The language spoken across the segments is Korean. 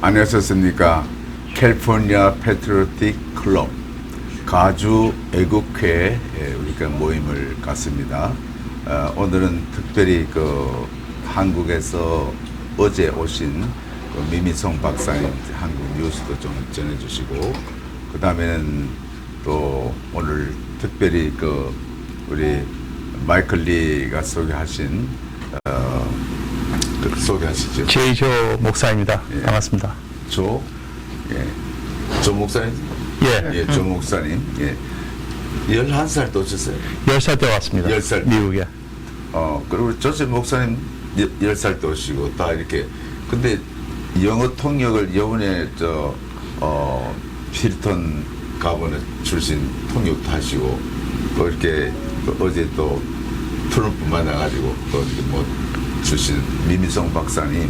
안녕하셨습니까? 캘리포니아 패트리오틱 클럽 가주 애국회 우리가 모임을 갖습니다. 오늘은 특별히 한국에서 어제 오신 미미송 박사님 한국 뉴스도 좀 전해주시고, 그 다음에는 또 오늘 특별히 우리 마이클 리가 소개하신 소개하시죠. 제이조 목사입니다. 예. 반갑습니다. 조 목사님? 예. 조 목사님. 예. 11살 또 오셨어요? 10살 때 왔습니다. 10살 때. 미국에. 그리고 조셉 목사님 10살 때 오시고, 다 이렇게. 근데 영어 통역을 이번에 힐턴 가번에 출신 통역도 하시고, 또 이렇게 어제 또 트럼프 만나가지고 또 이렇게 출신 미미송 박사님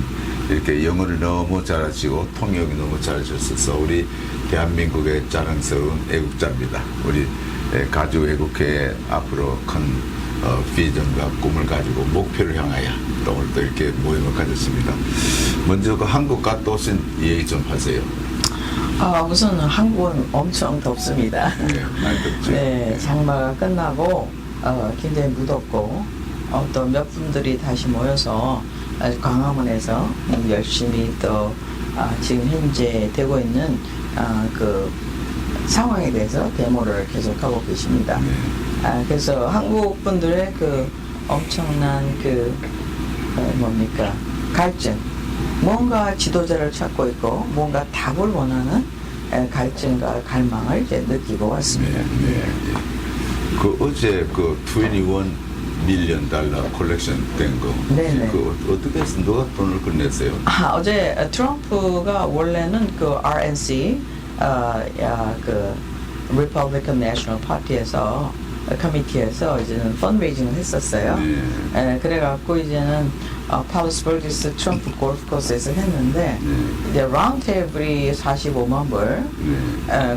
이렇게 영어를 너무 잘하시고 통역이 너무 잘하셨어서 우리 대한민국의 자랑스러운 애국자입니다. 우리 가주 애국회 앞으로 큰 비전과 꿈을 가지고 목표를 향하여 또 오늘 또 이렇게 모임을 가졌습니다. 먼저 한국 갔다 오신 얘기 좀 하세요. 우선 한국은 엄청 덥습니다. 네, 많이 덥죠. 네, 장마가 끝나고 굉장히 무덥고, 또 몇 분들이 다시 모여서 광화문에서 열심히 또 지금 현재 되고 있는 그 상황에 대해서 데모를 계속하고 계십니다. 그래서 한국 분들의 엄청난 갈증, 뭔가 지도자를 찾고 있고 뭔가 답을 원하는 갈증과 갈망을 이제 느끼고 왔습니다. 네. 어제 21 밀리언 달러 컬렉션 된 거. 네네. 어떻게 해서 누가 돈을 건넸어요? 어제 트럼프가 원래는 RNC, Republican National Party에서 커미티에서 이제는 펀레이징을 했었어요. 네. 그래갖고 이제는 팔로스버그스 트럼프 골프코스에서 했는데, 이제 라운드 테이블이 45만 불,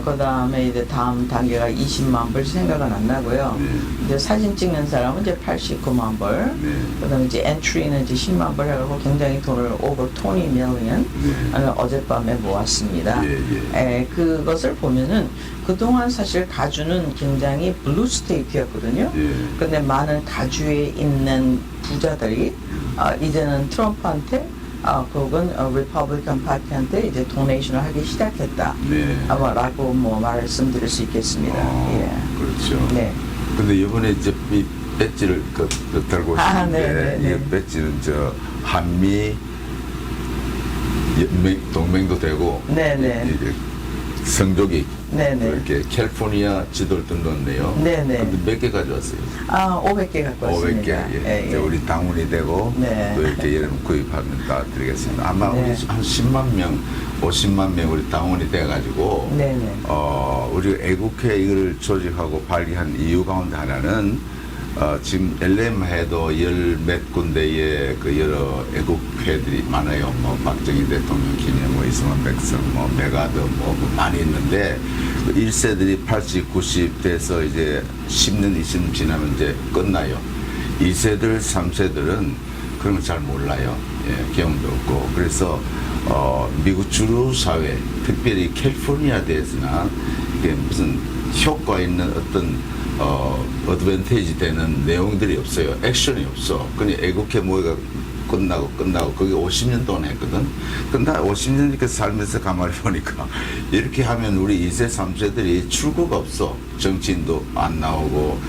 그 다음에 이제 다음 단계가 20만 불 생각은 안 나고요. 이제 사진 찍는 사람은 이제 89만 불, 그 다음에 이제 엔트리는 이제 10만 불 해가지고 굉장히 돈을 over 20 million 어젯밤에 모았습니다. 그것을 보면은 그동안 사실 가주는 굉장히 블루 스테이트였거든요. 근데 많은 가주에 있는 부자들이 이제는 트럼프한테 혹은 리퍼블리칸 파티한테 이제 도네이션을 하기 시작했다. 라고 말씀드릴 수 있겠습니다. 그렇죠. 네. 근데 이번에 이제 이 배지를 달고 오시는데, 이 배지는 한미 동맹도 되고, 성족이 이렇게 캘리포니아 지도를 던졌네요. 근데 몇 개 가져왔어요? 500개 갖고 왔습니다. 500개. 우리 당원이 되고 또 이렇게 여러분 구입하면 다 드리겠습니다. 아마 우리 한 10만 명, 50만 명 우리 당원이 돼가지고 우리 애국회 이걸 조직하고 발기한 이유 가운데 하나는 지금 LM 해도 열 몇 군데의 여러 애국회들이 많아요. 박정희 대통령 기념, 이승만 백성, 메가드 많이 있는데 1세들이 80, 90 돼서 이제 10년, 20년 지나면 이제 끝나요. 2세들, 3세들은 그런 걸 잘 몰라요. 경험도 없고. 그래서 미국 주류 사회, 특별히 캘리포니아 대해서나 이게 무슨 효과 있는 어떤 어드밴테이지 되는 내용들이 없어요. 액션이 없어. 그냥 애국회 모의가 끝나고 거기 50년 동안 했거든. 근데 50년 이렇게 살면서 가만히 보니까 이렇게 하면 우리 2세, 3세들이 출구가 없어. 정치인도 안 나오고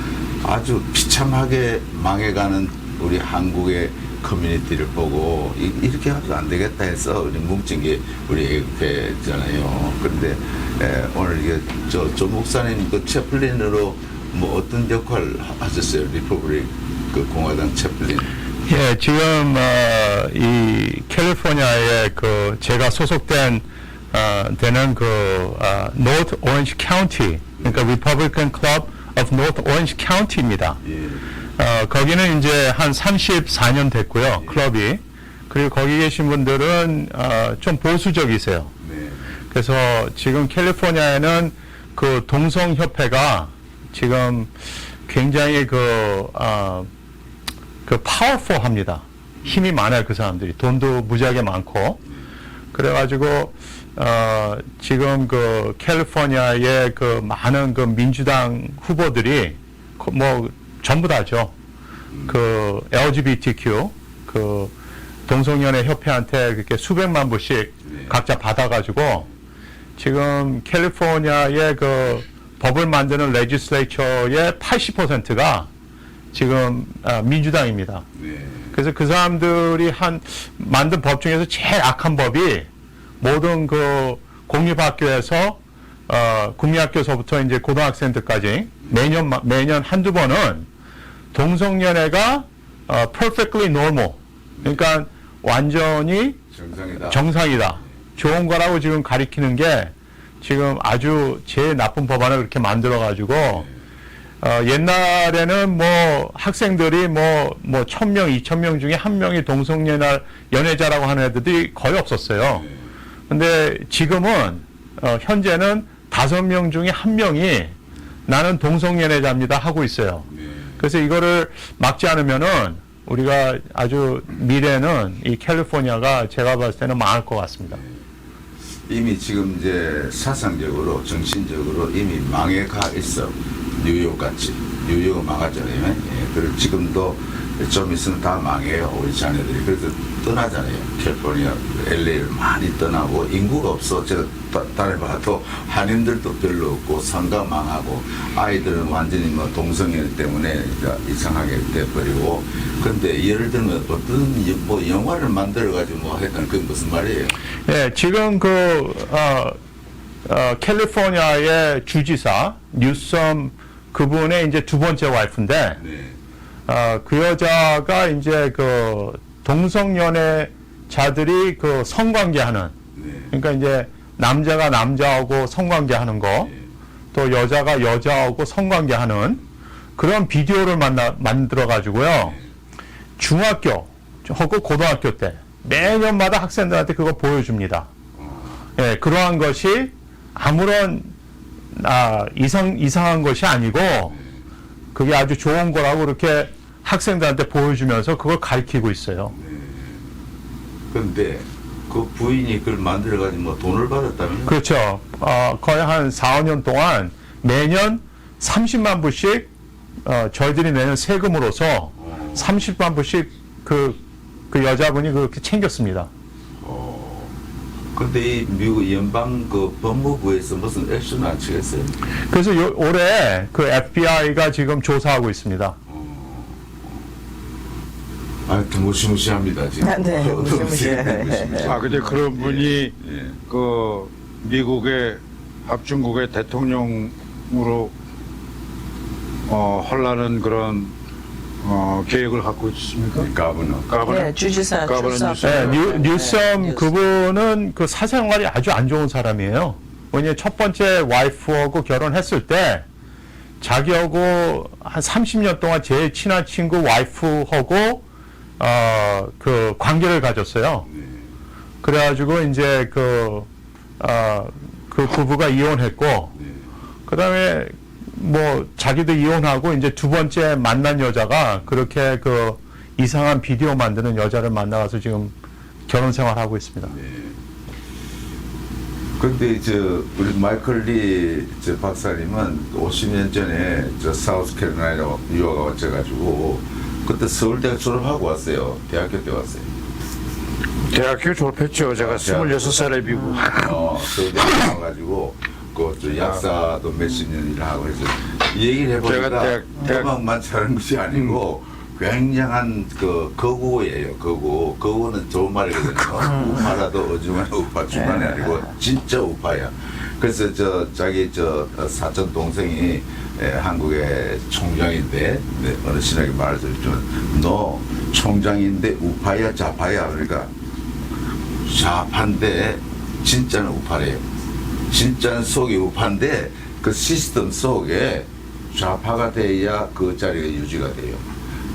아주 비참하게 망해가는 우리 한국의 커뮤니티를 보고 이렇게 하면 안 되겠다 해서 우리 뭉친 게 우리 애국회잖아요. 그런데 오늘 이게 조 목사님 채플린으로 어떤 역할을 하셨어요? 리퍼블릭 공화당 채플린. 예, 지금 이 캘리포니아에 제가 소속된 되는 North Orange County, 그러니까 Republican Club of North Orange County입니다. 거기는 이제 한 34년 됐고요, 클럽이. 그리고 거기 계신 분들은 좀 보수적이세요. 그래서 지금 캘리포니아에는 동성협회가 지금 굉장히 파워풀합니다. 힘이 많아요, 그 사람들이. 돈도 무지하게 많고. 그래가지고 지금 그 캘리포니아의 그 많은 그 민주당 후보들이 뭐 전부 다죠. 그 LGBTQ 그 동성연애 협회한테 그렇게 수백만 불씩 각자 받아가지고 지금 캘리포니아의 그 법을 만드는 레지슬레이처의 80%가 지금 민주당입니다. 그래서 그 사람들이 만든 법 중에서 제일 악한 법이 모든 그 공립학교에서 국민학교서부터 이제 고등학생들까지 매년 한두 번은 동성연애가 perfectly normal, 그러니까 완전히 정상이다. 좋은 거라고 지금 가리키는 게 지금 아주 제일 나쁜 법안을 그렇게 만들어 가지고 옛날에는 뭐 학생들이 뭐 1,000명, 2,000명 중에 한 명이 동성연애자라고 하는 애들이 거의 없었어요. 근데 지금은 현재는 5명 중에 1명이 나는 동성연애자입니다 하고 있어요. 그래서 이거를 막지 않으면은 우리가 아주 미래는 이 캘리포니아가 제가 봤을 때는 망할 것 같습니다. 이미 지금 이제 사상적으로 정신적으로 이미 망해가 있어. 뉴욕 같이. 뉴욕은 망했잖아요. 예. 그리고 지금도 좀 있으면 다 망해요. 우리 자녀들이. 그래서 떠나잖아요. 캘리포니아, LA를 많이 떠나고 인구가 없어. 제가 다녀봐도 한인들도 별로 없고 상가 망하고 아이들은 완전히 뭐 동성애 때문에 이상하게 돼버리고. 근데 예를 들면 어떤 뭐 영화를 만들어가지고 뭐 했던 그게 무슨 말이에요? 예, 지금 캘리포니아의 주지사 뉴섬 그분의 이제 두 번째 와이프인데, 그 여자가 이제 그 동성연애자들이 그 성관계하는, 그러니까 이제 남자가 남자하고 성관계하는 거, 또 여자가 여자하고 성관계하는 그런 비디오를 만들어 가지고요. 중학교 하고 고등학교 때 매년마다 학생들한테 그거 보여줍니다. 예, 그러한 것이 아무런 이상한 것이 아니고 그게 아주 좋은 거라고 그렇게 학생들한테 보여주면서 그걸 가르치고 있어요. 그런데 그 부인이 그걸 만들어가지고 뭐 돈을 받았다면? 그렇죠. 거의 한 4, 5년 동안 매년 30만 불씩 저희들이 내는 세금으로서 30만 불씩 그 여자분이 그렇게 챙겼습니다. 근데 이 미국 연방 그 법무부에서 무슨 액션을 안 취했어요? 그래서 올해 그 FBI가 지금 조사하고 있습니다. 무시무시합니다 지금. 네, 무시무시해요. 근데 그런 분이 그 미국의 합중국의 대통령으로 하려는 그런 계획을 갖고 있습니까? 가버너. 네, 주지사 네, 뉴섬 그분은 그 사생활이 아주 안 좋은 사람이에요. 왜냐면 첫 번째 와이프하고 결혼했을 때 자기하고 한 30년 동안 제일 친한 친구 와이프하고 그 관계를 가졌어요. 그래가지고 이제 그 부부가 이혼했고, 그 다음에 뭐 자기도 이혼하고 이제 두 번째 만난 여자가 그렇게 그 이상한 비디오 만드는 여자를 만나서 지금 결혼 생활하고 있습니다. 근데 우리 마이클 리 박사님은 50년 전에 사우스캐롤라이나 유학 와가지고 그때 서울대 졸업하고 왔어요. 대학교 때 왔어요. 대학교 졸업했죠. 제가 26살에 미국. 서울대 와가지고 그 약사도 몇십 년 일하고 해서 얘기를 해보니까 음악만 잘하는 것이 아니고 굉장한 그 거구예요. 거구는 좋은 말이거든요. 우파라도 어중한 우파 중간이 아니고 진짜 우파야. 그래서 자기 사촌 동생이 한국의 총장인데 어르신에게 말해줬지만 너 총장인데 우파야 좌파야? 그러니까 좌파인데 진짜는 우파래요. 진짜는 속이 우파인데 그 시스템 속에 좌파가 돼야 그 자리가 유지가 돼요.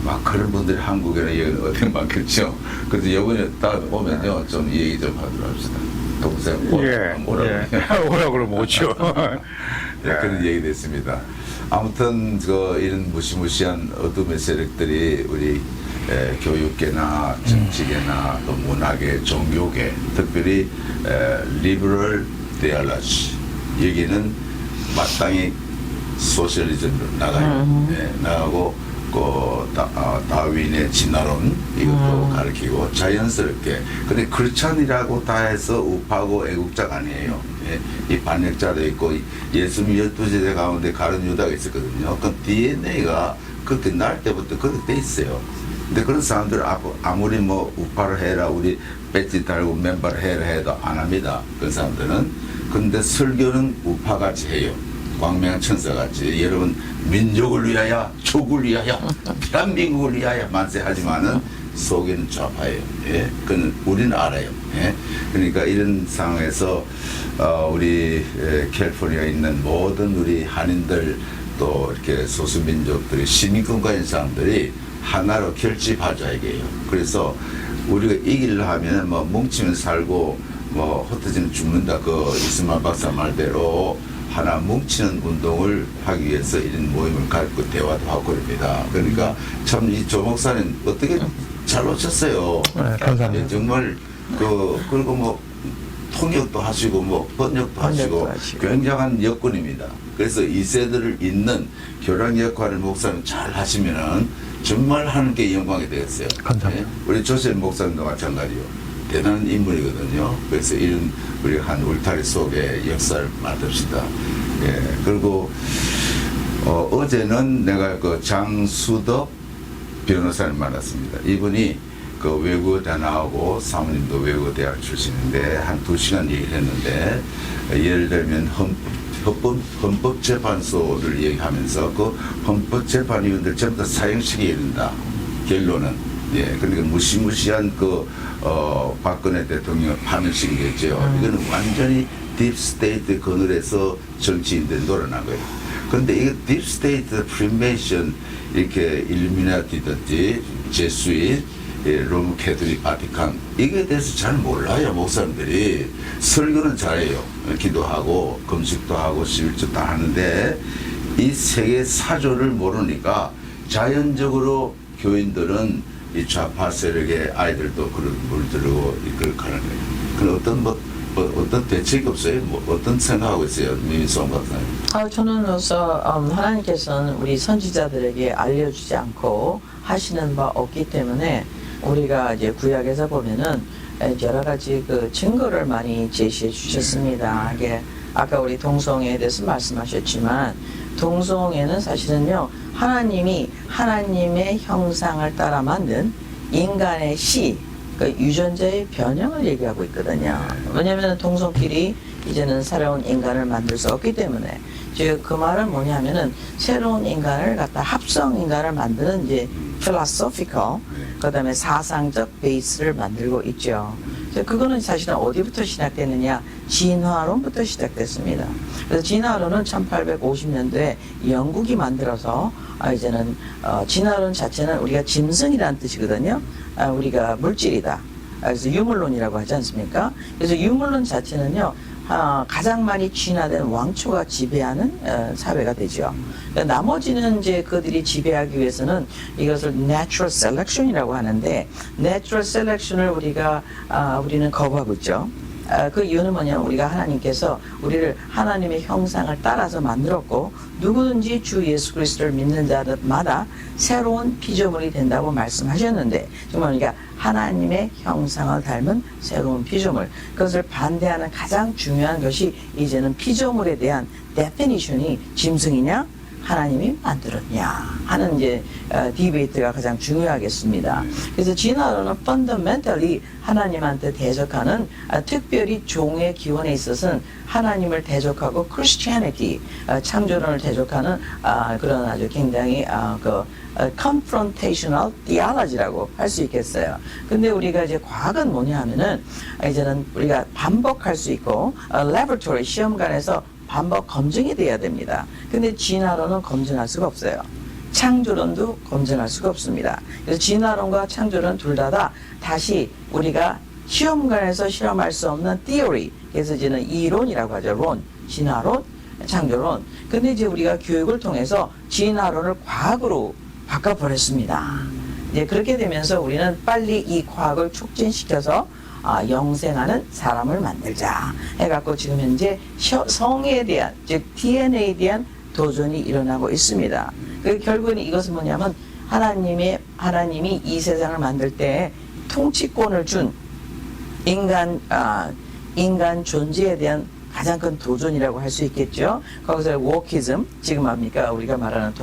막 그런 분들이 한국에는 여기는 어떻게 많겠죠. 그래서 이번에 딱 오면요 좀 얘기 좀 하도록 합시다. 동생 예, 뭐라고 오라 그러면 오죠. 네, 그런 얘기 됐습니다. 아무튼 이런 무시무시한 어둠의 세력들이 우리 교육계나 정치계나 또 문화계, 종교계, 특별히 리버럴 디알라지 여기는 마땅히 소셜리즘으로 나가요. 나가고 다윈의 진화론 이것도 가르치고 자연스럽게. 근데 크리스찬이라고 다 해서 우파고 애국자가 아니에요. 이 반역자도 있고 예수님 12제자 가운데 가룟 유다가 있었거든요. 그 DNA가 그렇게 날 때부터 그렇게 돼 있어요. 근데 그런 사람들 아무리 뭐 우파를 해라 우리 배지 달고 멤버를 해라 해도 안 합니다. 그런 사람들은. 근데 설교는 우파같이 해요. 광명한 천사같이 여러분 민족을 위하여 족을 위하여 대한민국을 위하여 만세하지만은 속에는 좌파예요. 예? 그건 우리는 알아요. 예? 그러니까 이런 상황에서 우리 캘리포니아에 있는 모든 우리 한인들 또 이렇게 소수민족들이 시민권과 있는 사람들이 하나로 결집하자 이게요. 그래서 우리가 이기려 하면 뭐 뭉치면 살고 뭐 흩어지면 죽는다. 그 이스마 박사 말대로 하나 뭉치는 운동을 하기 위해서 이런 모임을 갖고 대화도 하고 그럽니다. 그러니까 참 이 조 목사님 어떻게 잘 오셨어요. 네, 감사합니다. 예, 정말 그리고 뭐 통역도 하시고 뭐 번역도 하시고 굉장한 여건입니다. 그래서 이 세대를 잇는 교량 역할을 목사님 잘 하시면은 정말 하나님께 영광이 되겠어요. 감사합니다. 예? 우리 조셉 목사님도 마찬가지요. 대단한 인물이거든요. 그래서 이런 우리 한 울타리 속에 역사를 만듭시다. 예. 그리고 어제는 내가 그 장수덕 변호사를 만났습니다. 이분이 그 외국어대 나오고 사모님도 외국어대학 출신인데 한 2시간 얘기를 했는데 예를 들면 헌법재판소를 얘기하면서 그 헌법재판위원들 전부 다 사형식에 이른다. 결론은. 예, 그러니까 무시무시한 박근혜 대통령을 파면식이겠죠. 이거는 완전히 딥스테이트 그늘에서 정치인들이 놀아난 거예요. 그런데 이게 딥스테이트, 프리메이션, 이렇게 일루미나티든지 제수잇, 로마 캐톨릭, 바티칸 이게 대해서 잘 몰라요. 목사님들이. 설교는 잘해요. 기도하고 금식도 하고 11조 다 하는데 이 세계 사조를 모르니까 자연적으로 교인들은 이 좌파 세력의 아이들도 그런 물들고 이걸 가는 거예요. 그럼 어떤 대책이 없어요? 뭐 어떤 생각하고 있어요? 민수원 박사님. 저는 우선 하나님께서는 우리 선지자들에게 알려주지 않고 하시는 바 없기 때문에 우리가 이제 구약에서 보면은 여러 가지 그 증거를 많이 제시해 주셨습니다. 이게 아까 우리 동성애에 대해서 말씀하셨지만 동성애는 사실은요 하나님이 하나님의 형상을 따라 만든 인간의 그 유전자의 변형을 얘기하고 있거든요. 왜냐하면 동성끼리 이제는 새로운 인간을 만들 수 없기 때문에 즉 그 말은 뭐냐면은 새로운 인간을 갖다 합성 인간을 만드는 이제 philosophical 그다음에 사상적 베이스를 만들고 있죠. 그거는 사실은 어디부터 시작됐느냐? 진화론부터 시작됐습니다. 그래서 진화론은 1850년도에 영국이 만들어서 이제는 진화론 자체는 우리가 짐승이라는 뜻이거든요. 우리가 물질이다. 그래서 유물론이라고 하지 않습니까? 그래서 유물론 자체는요. 가장 많이 진화된 왕초가 지배하는 사회가 되죠. 그러니까 나머지는 이제 그들이 지배하기 위해서는 이것을 natural selection이라고 하는데 natural selection을 우리는 거부하고 있죠. 그 이유는 뭐냐면 우리가 하나님께서 우리를 하나님의 형상을 따라서 만들었고 누구든지 주 예수 그리스도를 믿는 자들마다 새로운 피조물이 된다고 말씀하셨는데 정말 우리가 하나님의 형상을 닮은 새로운 피조물 그것을 반대하는 가장 중요한 것이 이제는 피조물에 대한 definition이 짐승이냐 하나님이 만들었냐 하는 이제 디베이트가 가장 중요하겠습니다. 그래서 진화론은 fundamentally 하나님한테 대적하는 특별히 종의 기원에 있어서는 하나님을 대적하고 Christianity 창조론을 대적하는 그런 아주 굉장히 confrontational theology라고 할 수 있겠어요. 근데 우리가 이제 과학은 뭐냐 하면은 이제는 우리가 반복할 수 있고 laboratory 시험관에서 반복 검증이 돼야 됩니다. 근데 진화론은 검증할 수가 없어요. 창조론도 검증할 수가 없습니다. 그래서 진화론과 창조론 둘 다 다시 우리가 시험관에서 실험할 수 없는 theory, 그래서 이제는 이론이라고 하죠. 론, 진화론, 창조론. 근데 이제 우리가 교육을 통해서 진화론을 과학으로 바꿔버렸습니다. 이제 그렇게 되면서 우리는 빨리 이 과학을 촉진시켜서 영생하는 사람을 만들자 해갖고 지금 현재 성에 대한, 즉 DNA에 대한 도전이 일어나고 있습니다. 결국은 이것은 뭐냐면 하나님이 이 세상을 만들 때 통치권을 준 인간 존재에 대한 가장 큰 도전이라고 할 수 있겠죠. 거기서 워키즘, 지금 뭡니까 우리가 말하는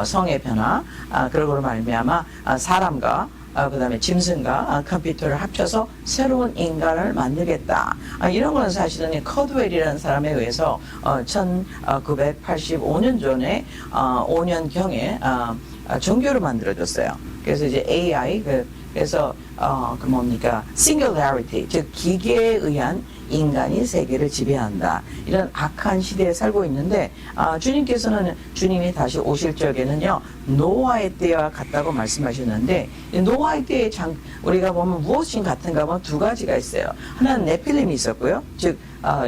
성의 변화, 그러고 말미암아 사람과 그다음에 짐승과 컴퓨터를 합쳐서 새로운 인간을 만들겠다. 이런 거는 사실은 커드웰이라는 사람에 의해서 1985년 전에 5년경에 종교를 만들어줬어요. 그래서 이제 AI, 그래서 singularity, 즉 기계에 의한 인간이 세계를 지배한다. 이런 악한 시대에 살고 있는데 주님께서는 주님이 다시 오실 적에는요 노아의 때와 같다고 말씀하셨는데 노아의 때에 우리가 보면 무엇이 같은가 하면 두 가지가 있어요. 하나는 네필림이 있었고요. 즉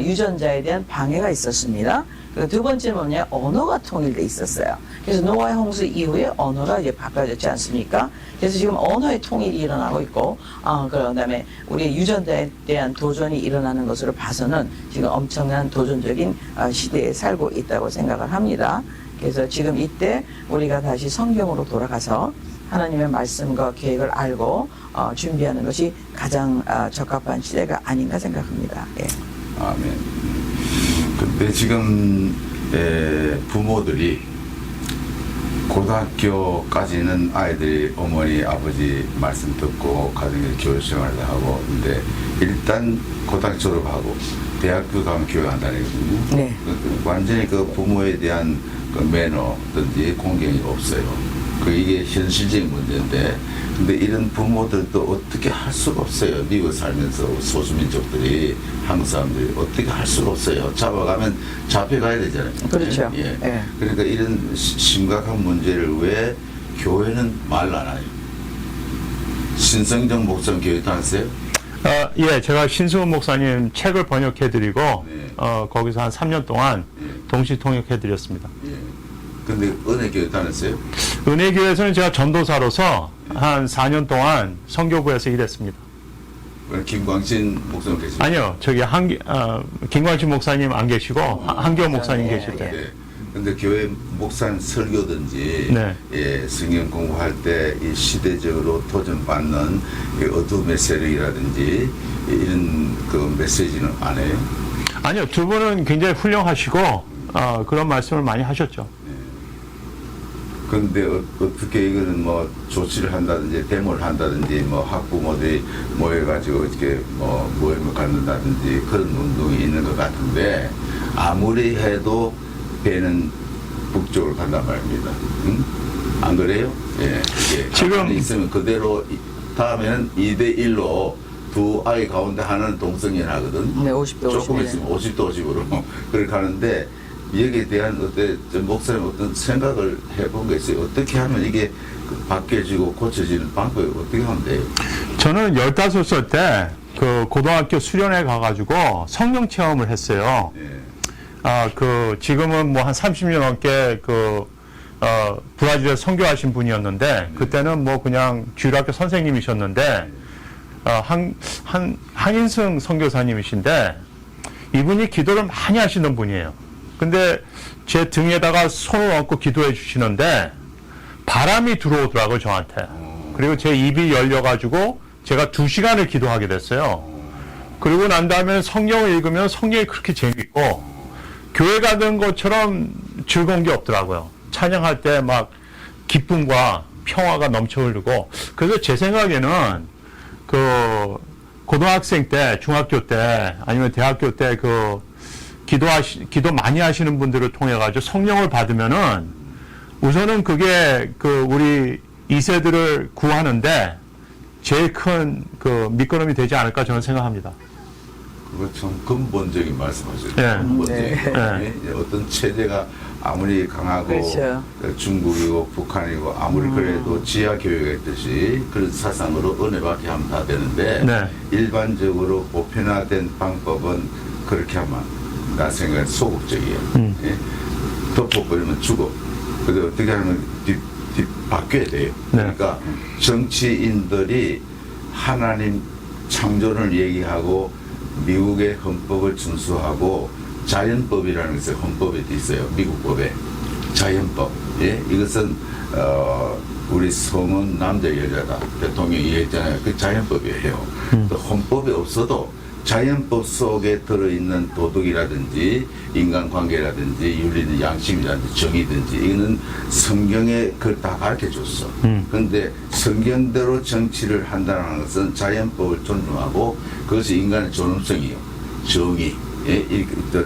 유전자에 대한 방해가 있었습니다. 그리고 두 번째는 뭐냐, 언어가 통일돼 있었어요. 그래서 노아의 홍수 이후에 언어가 이제 바꿔졌지 않습니까? 그래서 지금 언어의 통일이 일어나고 있고, 그다음에 우리의 유전자에 대한 도전이 일어나는 것으로 봐서는 지금 엄청난 도전적인 시대에 살고 있다고 생각을 합니다. 그래서 지금 이때 우리가 다시 성경으로 돌아가서 하나님의 말씀과 계획을 알고 준비하는 것이 가장 적합한 시대가 아닌가 생각합니다. 예. 아멘. 근데 지금 부모들이 고등학교까지는 아이들이 어머니 아버지 말씀 듣고 가정에서 교육생활을 하고, 근데 일단 고등학교 졸업하고 대학교 가면 교육한다는 거거든요. 네. 완전히 그 부모에 대한 그 매너든지 공경이 없어요. 이게 현실적인 문제인데, 근데 이런 부모들도 어떻게 할 수가 없어요. 미국 살면서 소수민족들이, 한국 사람들이 어떻게 할 수가 없어요. 잡아가면 잡혀가야 되잖아요. 그렇죠. 예. 예. 그러니까 이런 심각한 문제를 왜 교회는 말 안 해요? 신성정 목사님 교회 다녔어요? 예, 제가 신승훈 목사님 책을 번역해드리고, 네. 거기서 한 3년 동안 예. 동시 통역해드렸습니다. 예. 근데 은혜교회 다녔어요? 은혜교회에서는 제가 전도사로서 한 4년 동안 선교부에서 일했습니다. 김광신 목사님 계시죠? 아니요, 저기 김광신 목사님 안 계시고 한교 목사님 예, 계실 때. 네. 근데 교회 목사님 설교든지 네. 예, 성경 공부할 때 이 시대적으로 도전받는 이 어둠의 세력이라든지 이런 그 메시지는 안 해요? 아니요, 두 분은 굉장히 훌륭하시고 그런 말씀을 많이 하셨죠. 그런데 어떻게 이거는 뭐 조치를 한다든지 데모를 한다든지 뭐 학부모들이 모여가지고 이렇게 뭐 모임을 갖는다든지 그런 운동이 있는 것 같은데, 아무리 해도 배는 북쪽으로 간단 말입니다. 응? 안 그래요? 예. 지금 있으면 그대로 다음에는 2대1로 두 아이 가운데 하나는 동성애 하거든. 네, 50대 50. 조금 있으면 50대 50으로 그렇게 하는데, 여기에 대한 목사님 어떤 생각을 해본 게 있어요? 어떻게 하면 이게 바뀌어지고 고쳐지는 방법이 어떻게 하면 돼요? 저는 15살 때 그 고등학교 수련회 가가지고 성령 체험을 했어요. 예. 지금은 뭐 한 30년 넘게 브라질에 선교하신 분이었는데, 그때는 뭐 그냥 주일학교 선생님이셨는데, 한인승 선교사님이신데, 이분이 기도를 많이 하시는 분이에요. 근데 제 등에다가 손을 얹고 기도해 주시는데 바람이 들어오더라고요, 저한테. 그리고 제 입이 열려가지고 제가 2시간을 기도하게 됐어요. 그리고 난 다음에 성경을 읽으면 성경이 그렇게 재밌고 교회 가는 것처럼 즐거운 게 없더라고요. 찬양할 때 막 기쁨과 평화가 넘쳐 흐르고. 그래서 제 생각에는 고등학생 때, 중학교 때, 아니면 대학교 때 기도 많이 하시는 분들을 통해 가지고 성령을 받으면은 우선은 그게 우리 2세들을 구하는데 제일 큰 밑거름이 되지 않을까 저는 생각합니다. 그거 참 근본적인 말씀하셨죠. 예. 근본적인 네. 거. 예. 어떤 체제가 아무리 강하고 그렇죠. 중국이고 북한이고 아무리 그래도 지하 교육에 있듯이 그런 사상으로 은혜받게 하면 다 되는데 네. 일반적으로 보편화된 방법은 그렇게 하면 나 생각엔 소극적이에요. 예. 덮어버리면 죽어. 근데 어떻게 하면 바뀌어야 돼요. 네. 그러니까 정치인들이 하나님 창조를 얘기하고 미국의 헌법을 준수하고 자연법이라는 것이 헌법에 있어요. 미국 법에 자연법. 예, 이것은 우리 성은 남자 여자다. 대통령이 얘기했잖아요. 그 자연법이에요. 또 헌법이 없어도 자연법 속에 들어있는 도덕이라든지 인간관계라든지 윤리는 양심이라든지 정의든지 이거는 성경에 그걸 다 가르쳐줬어. 그런데 성경대로 정치를 한다는 것은 자연법을 존중하고 그것이 인간의 존엄성이요. 정의, 예?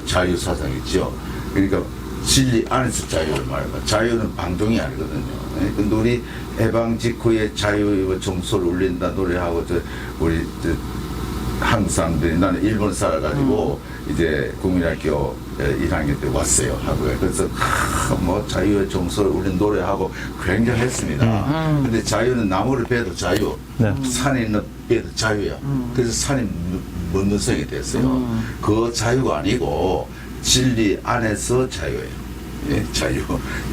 자유사상이죠. 그러니까 진리 안에서 자유를 말해봐. 자유는 방종이 아니거든요. 예? 근데 우리 해방 직후에 자유 점수를 울린다 노래하고 우리 한국 사람들이 나는 일본 살아가지고 이제 국민학교 1학년 때 왔어요 하고요. 그래서 뭐 자유의 종소를 울린 노래하고 굉장했습니다. 근데 자유는 나무를 베도 자유, 네. 산에 있는 베도 자유야. 그래서 산이 문능성이 됐어요. 그 자유가 아니고 진리 안에서 자유예요. 예, 자유,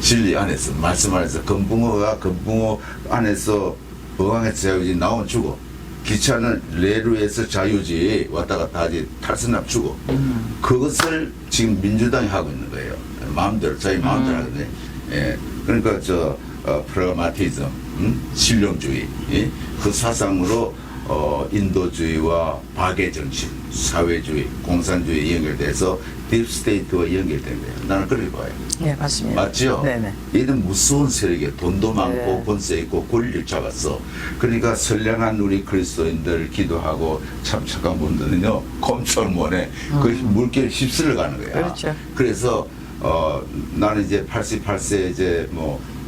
진리 안에서 말씀 안에서 금붕어가 금붕어 안에서 어항에서 자유지 나오면 죽어. 기차는 레루에서 자유지 왔다 갔다 하지 탈선하면 죽어. 그것을 지금 민주당이 하고 있는 거예요. 마음대로 자기 마음대로 하거든요. 예, 그러니까 프라그마티즘, 실용주의, 예? 그 사상으로 인도주의와 박애 정신, 사회주의, 공산주의 연결돼서 딥스테이트와 연결된 거예요. 나는 그렇게 봐요. 네, 맞습니다. 맞죠? 네네. 얘는 무서운 세력이에요. 돈도 많고 네. 권세 있고 권리를 잡았어. 그러니까 선량한 우리 그리스도인들 기도하고 참 착한 분들은요 꼼철모네 그 물결에 휩쓸려 가는 거야. 그렇죠. 그래서 나는 이제 88세 이제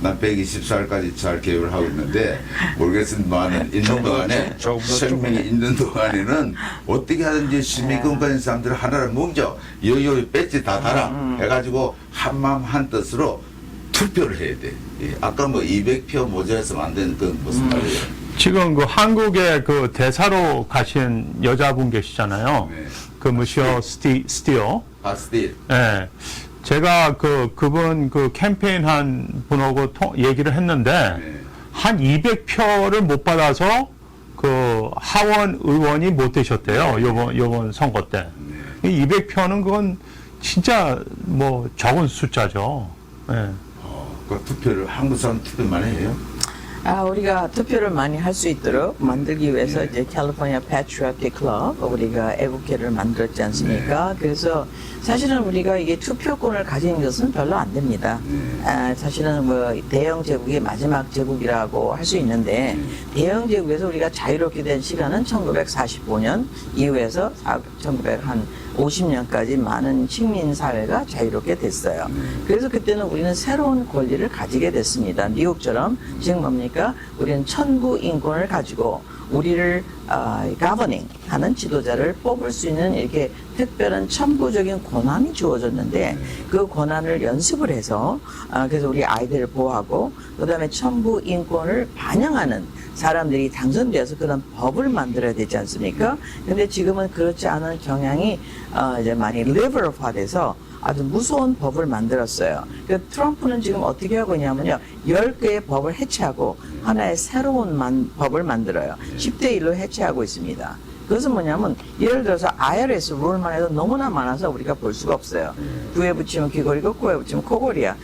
난 120살까지 잘 계획을 하고 있는데 모르겠지만 있는 동안에 조금 더 생명이 있는 동안에는 어떻게 하든지 시민권가진 사람들을 하나를 뭉쳐 여기 배지 다 달아 해가지고 한 마음 한 뜻으로 투표를 해야 돼. 예. 아까 200표 모자라서 만든 그 무슨 말이에요? 지금 그 한국에 그 대사로 가신 여자분 계시잖아요. 네. 그 무시어 스티어. 바스틸. 예. 제가 그분 그 캠페인 한 분하고 얘기를 했는데 네. 한 200표를 못 받아서 그 하원 의원이 못 되셨대요. 요번 선거 때. 네. 200표는 그건 진짜 적은 숫자죠. 예. 그 투표를 한국 사람 투표만 해요? 우리가 투표를 많이 할 수 있도록 만들기 위해서 네. 이제 캘리포니아 패트리어틱 클럽 우리가 애국회를 만들었지 않습니까? 네. 그래서 사실은 우리가 이게 투표권을 가진 것은 별로 안 됩니다. 네. 사실은 대영 제국이 마지막 제국이라고 할 수 있는데 대영 제국에서 우리가 자유롭게 된 시간은 1945년 이후에서 1950년까지 많은 식민 사회가 자유롭게 됐어요. 그래서 그때는 우리는 새로운 권리를 가지게 됐습니다. 미국처럼 지금 뭡니까? 우리는 천부 인권을 가지고 우리를 governing 하는 지도자를 뽑을 수 있는 이렇게 특별한 천부적인 권한이 주어졌는데 그 권한을 연습을 해서 그래서 우리 아이들을 보호하고 그다음에 천부 인권을 반영하는 사람들이 당선되어서 그런 법을 만들어야 되지 않습니까? 근데 지금은 그렇지 않은 경향이 이제 많이 liberal화돼서 아주 무서운 법을 만들었어요. 그 트럼프는 지금 어떻게 하고 있냐면요. 10개의 법을 해체하고 하나의 새로운 법을 만들어요. 10대 1로 해체하고 있습니다. 그것은 뭐냐면 예를 들어서 IRS 룰만 해도 너무나 많아서 우리가 볼 수가 없어요. 구에 붙이면 귀걸이고 코에 붙이면 코걸이야.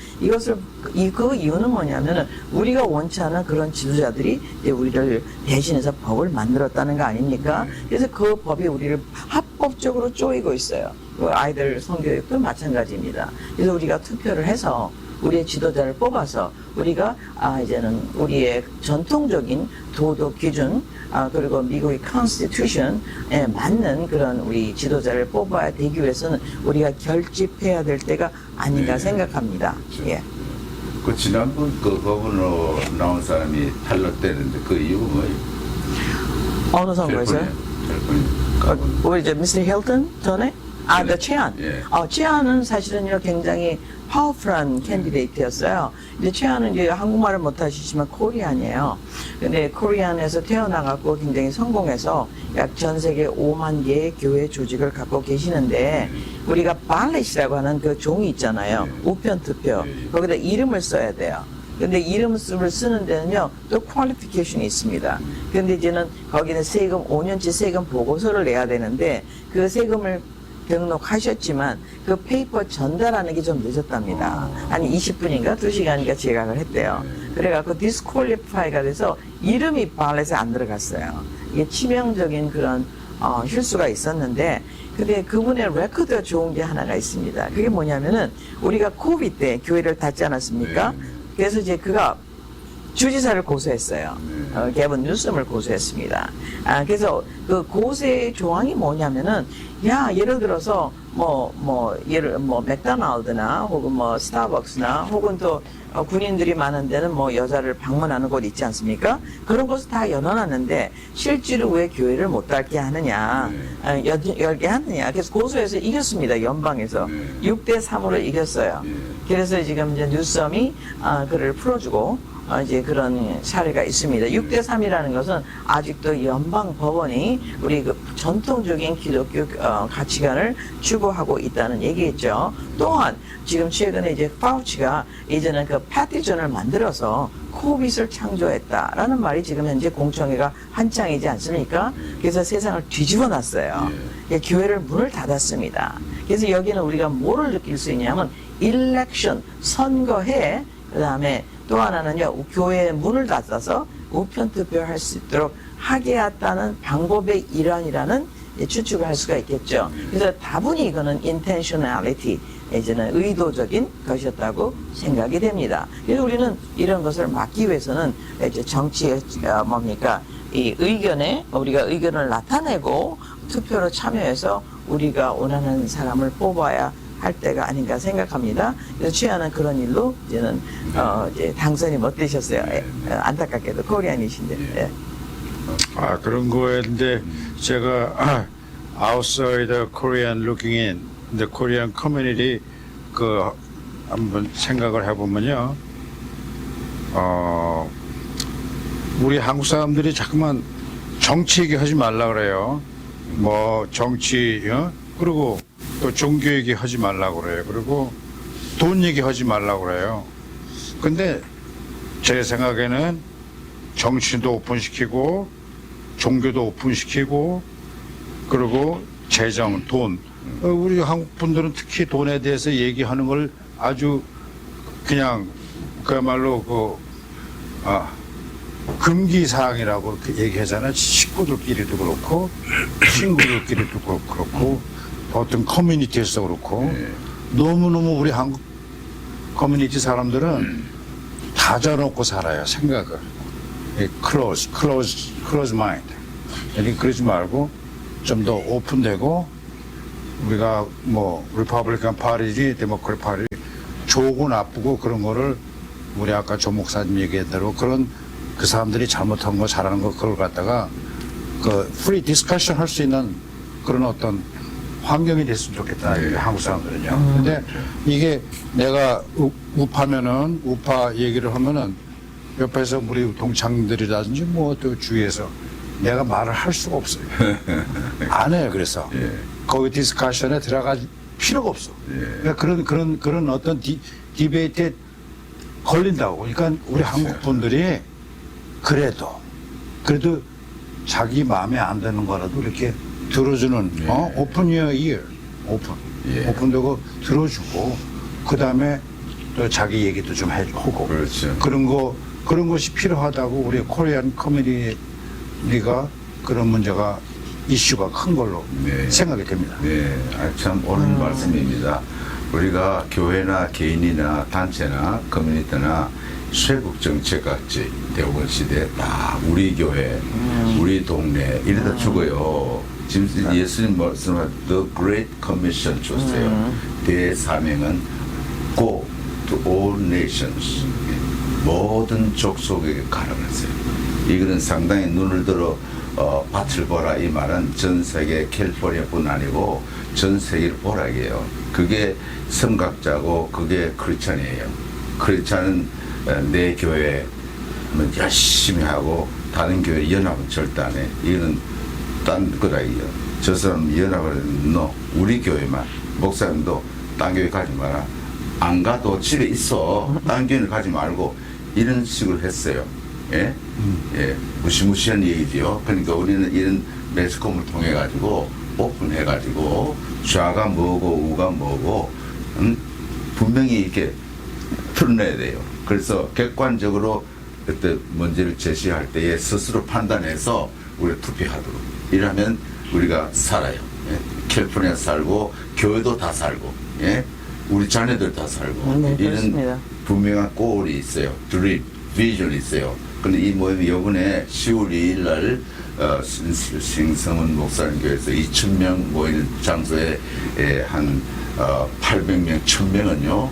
그 이유는 뭐냐면은 우리가 원치 않은 그런 지도자들이 이제 우리를 대신해서 법을 만들었다는 거 아닙니까? 그래서 그 법이 우리를 합법적으로 쪼이고 있어요. 그 아이들 성교육도 마찬가지입니다. 그래서 우리가 투표를 해서 우리의 지도자를 뽑아서 우리가 이제는 우리의 전통적인 도덕 기준 그리고 미국의 컨스티튜션에 맞는 그런 우리 지도자를 뽑아야 되기 위해서는 우리가 결집해야 될 때가 아닌가 생각합니다. 예. 그 지난번 그 거버너 나온 사람이 탈락되는데 그 이유가 뭐예요? 어느 선거에서요? 캘리포니아. 우리 이제 미스터 힐튼 전에 그 최한. 예. 최한은 사실은요 굉장히 파워풀한 캔디데이트였어요. 이제 최한은 이제 한국말을 못하시지만 코리안이에요. 근데 코리안에서 태어나갖고 굉장히 성공해서 약 전 세계 5만 개의 교회 조직을 갖고 계시는데 우리가 발렛이라고 하는 그 종이 있잖아요. 우편투표. 거기다 이름을 써야 돼요. 근데 이름을 쓰는 데는요, 또 퀄리피케이션이 있습니다. 근데 이제는 거기는 세금, 5년치 세금 보고서를 내야 되는데, 그 세금을 등록하셨지만, 그 페이퍼 전달하는 게 좀 늦었답니다. 한 20분인가 2시간인가 지각을 했대요. 그래갖고 디스퀄리파이가 돼서 이름이 발렛에 안 들어갔어요. 이게 치명적인 그런, 실수가 있었는데, 근데 그분의 레코드가 좋은 게 하나가 있습니다. 그게 뭐냐면은, 우리가 코비드 때 교회를 닫지 않았습니까? 그래서 이제 그가 주지사를 고소했어요. 개분 뉴섬을 고소했습니다. 그래서 그 고소의 조항이 뭐냐면은, 예를 들어서, 맥도날드나, 혹은 스타벅스나, 혹은 또, 군인들이 많은 데는 여자를 방문하는 곳 있지 않습니까? 그런 곳을 다 열어놨는데, 실제로 왜 교회를 못 닫게 하느냐, 열게 하느냐. 그래서 고소해서 이겼습니다, 연방에서. 6대3으로 이겼어요. 그래서 지금 이제 뉴섬이, 그를 풀어주고, 이제 그런 사례가 있습니다. 6대3이라는 것은 아직도 연방 법원이 우리 그 전통적인 기독교 가치관을 추구하고 있다는 얘기겠죠. 또한 지금 최근에 이제 파우치가 이제는 그 패티전을 만들어서 코빗을 창조했다라는 말이 지금 현재 공청회가 한창이지 않습니까? 그래서 세상을 뒤집어 놨어요. 교회를 문을 닫았습니다. 그래서 여기는 우리가 뭐를 느낄 수 있냐면 일렉션, 선거해, 그 다음에 또 하나는요, 교회의 문을 닫아서 우편투표할 수 있도록 하게 했다는 방법의 일환이라는 추측을 할 수가 있겠죠. 그래서 다분히 이거는 intentionality, 이제는 의도적인 것이었다고 생각이 됩니다. 그래서 우리는 이런 것을 막기 위해서는 이제 정치의 이 의견에 우리가 의견을 나타내고 투표로 참여해서 우리가 원하는 사람을 뽑아야 할 때가 아닌가 생각합니다. 그래서 최하는 그런 일로 이제는 이제 당선이 못 되셨어요. 안타깝게도 코리안이신데. 예. 그런 거였는데 제가 outside Korean looking in the Korean community 그 한번 생각을 해보면요. 우리 한국 사람들이 자꾸만 정치 얘기하지 말라 그래요. 정치, 그리고 또 종교 얘기하지 말라고 그래요. 그리고 돈 얘기하지 말라고 그래요. 근데 제 생각에는 정치도 오픈시키고 종교도 오픈시키고 그리고 재정, 돈. 우리 한국 분들은 특히 돈에 대해서 얘기하는 걸 아주 그냥 그야말로 금기사항이라고 그렇게 얘기하잖아요. 식구들끼리도 그렇고 친구들끼리도 그렇고 어떤 커뮤니티에서 그렇고 너무너무 우리 한국 커뮤니티 사람들은 닫아놓고 살아요. 생각을 close mind. 그러지 말고 좀 더 오픈되고 우리가 리퍼블리칸 파티지 데모크래틱 파티 좋고 나쁘고 그런 거를 우리 아까 조 목사님 얘기한 대로 그 사람들이 잘못한 거 잘하는 거 그걸 갖다가 프리 디스커션 할 수 있는 그런 어떤 환경이 됐으면 좋겠다. 한국 사람들은요. 근데 이게 내가 우파면은 우파 얘기를 하면은 옆에서 우리 동창들이라든지 또 주위에서 내가 말을 할 수가 없어요. 안 해요. 그래서 거기 디스커션에 들어갈 필요가 없어. 그러니까 그런 어떤 디베이트에 걸린다고. 그러니까 우리 한국 분들이 그래도 자기 마음에 안 드는 거라도 이렇게 들어주는 open your ear, 오픈되고 들어주고 그 다음에 또 자기 얘기도 좀 해주고 그렇죠. 그런 것이 필요하다고 우리 코리안 커뮤니티가 그런 문제가 이슈가 큰 걸로 생각이 됩니다. 네, 참 옳은 말씀입니다. 우리가 교회나 개인이나 단체나 커뮤니티나 쇄국 정책같이 대오건 시대에 다 우리 교회, 우리 동네 이러다 죽어요. 지금 예수님 말씀하신 The Great Commission 줬어요. 대사명은 Go to all nations. 모든 족속에게 가라앉았어요. 이거는 상당히 눈을 들어 밭을 보라 이 말은 전 세계 캘리포니아뿐 아니고 전 세계를 보라 이게요. 그게 성각자고 그게 크리스찬이에요. 크리스찬은 내 교회 열심히 하고 다른 교회 연합은 절대 안 해. 이거는 딴 거다 이거. 저 사람 연합을 너 우리 교회만 목사님도 딴 교회 가지 마라. 안 가도 집에 있어. 딴 교회를 가지 말고 이런 식으로 했어요. 예? 예, 무시무시한 얘기지요. 그러니까 우리는 이런 매스컴을 통해 가지고 오픈해 가지고 좌가 뭐고 우가 뭐고 분명히 이렇게 풀어내야 돼요. 그래서 객관적으로 그때 문제를 제시할 때에 스스로 판단해서 우리가 투표하도록 이러면 우리가 살아요. 예? 캘리포니아 살고 교회도 다 살고 예? 우리 자녀들 다 살고 네, 이런 그렇습니다. 분명한 골이 있어요. 드림, 비전이 있어요. 근데 이 모임이 요번에 10월 2일 날 신성은 목사님 교회에서 2,000명 모이는 장소에 한 800명, 1,000명은요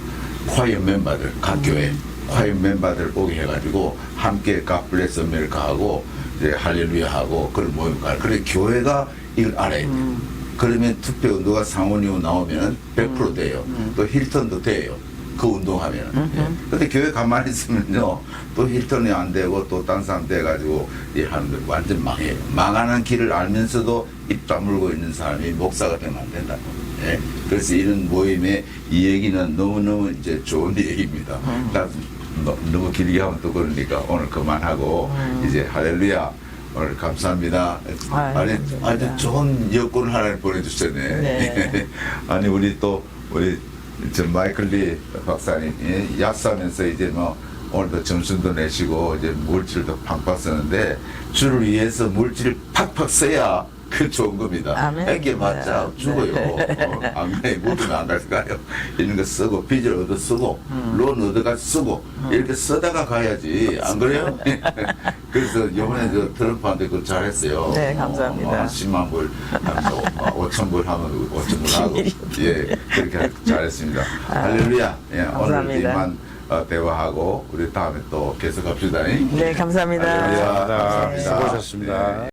콰이어 멤버들 각 교회 콰이어 멤버들 오게 해가지고 함께 God bless America 하고 이제 할렐루야 하고 그런 모임 가. 그래 교회가 이걸 알아야 돼. 그러면 투표 운동가 상원이후 나오면 100% 돼요. 또 힐턴도 돼요. 그 운동하면. 예. 근데 교회 가만히 있으면요, 또 힐턴이 안 되고 또 딴 사람 돼가지고 예, 하는데 완전 망해요. 망하는 길을 알면서도 입 다물고 있는 사람이 목사가 되면 안 된다고. 예. 그래서 이런 모임의 이 얘기는 너무너무 이제 좋은 얘기입니다. 너무 길게 하면 또 그러니까 오늘 그만하고 이제 할렐루야. 오늘 감사합니다. 아니, 아주 좋은 여권을 하나 보내주셨네. 네. 아니, 우리 저 마이클 리 박사님, 예, 약사면서 이제 뭐, 오늘도 점심도 내시고, 이제 물질도 팍팍 쓰는데, 주를 위해서 물질을 팍팍 써야 그 좋은 겁니다. 아멘. 애껴봤자 죽어요. 안가에 묻으면 안 갈까요? 이런 거 쓰고, 빚을 얻어 쓰고, 론 얻어가 쓰고, 이렇게 쓰다가 가야지. 안 그래요? 그래서 요번에 저 트럼프한테 그거 잘했어요. 네, 감사합니다. 10만 불, 5천 불 하면 5천 불 하고. 예, 그렇게 잘했습니다. 할렐루야. 예, 오늘 감사합니다. 이만 대화하고, 우리 다음에 또 계속합시다. 네, 감사합니다. 할렐루야. 감사합니다. 감사합니다. 수고하셨습니다. 네.